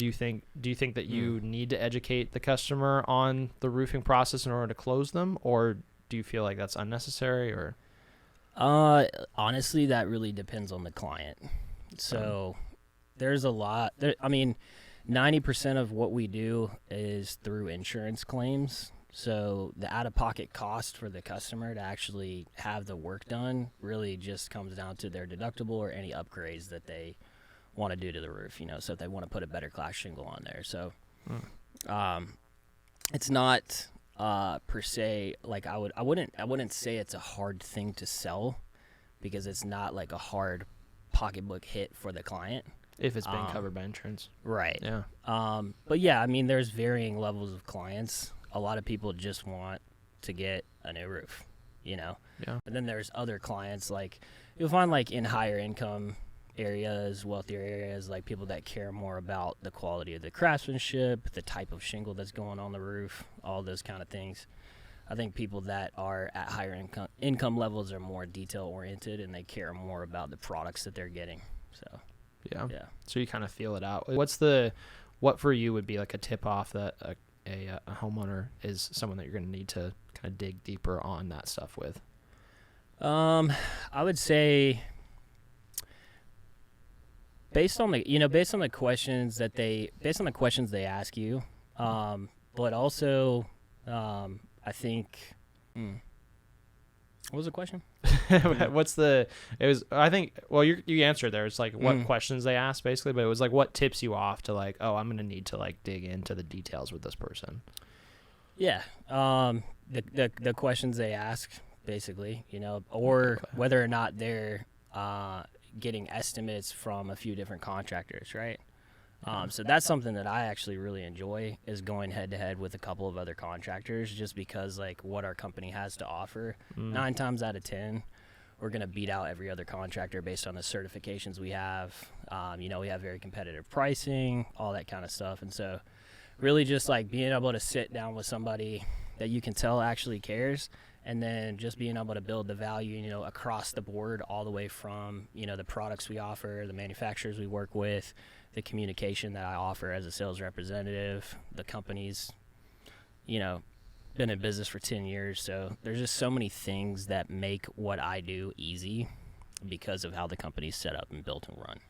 Do you think that you need to educate the customer on the roofing process in order to close them, or do you feel like that's unnecessary? Or Honestly, that really depends on the client. So there's a lot. 90% of what we do is through insurance claims. So the out-of-pocket cost for the customer to actually have the work done really just comes down to their deductible or any upgrades that they want to do to the roof. So if they want to put a better class shingle on there. So it's not per se like I wouldn't say it's a hard thing to sell, because it's not like a hard pocketbook hit for the client. if it's being covered by insurance. Right. Yeah. But yeah, there's varying levels of clients. A lot of people just want to get a new roof, Yeah. But then there's other clients, like you'll find like in higher income areas, wealthier areas, like people that care more about the quality of the craftsmanship, the type of shingle that's going on the roof, all those kind of things. I think people that are at higher income levels are more detail oriented, and they care more about the products that they're getting. So Yeah. yeah. So you kind of feel it out. What for you would be like a tip off that a homeowner is someone that you're going to need to kind of dig deeper on that stuff with? I would say based on the questions they ask you, but also I think what was the question? You answered there. It's like what questions they asked basically, but it was like what tips you off to like, oh, I'm going to need to like dig into the details with this person. Yeah. The questions they ask basically, or whether or not they're getting estimates from a few different contractors, right? So that's something that I actually really enjoy, is going head to head with a couple of other contractors, just because like what our company has to offer, 9 times out of 10, we're going to beat out every other contractor based on the certifications we have. We have very competitive pricing, all that kind of stuff. And so really just like being able to sit down with somebody that you can tell actually cares, and then just being able to build the value, across the board, all the way from, the products we offer, the manufacturers we work with, the communication that I offer as a sales representative. The company's, been in business for 10 years. So there's just so many things that make what I do easy because of how the company's set up and built and run.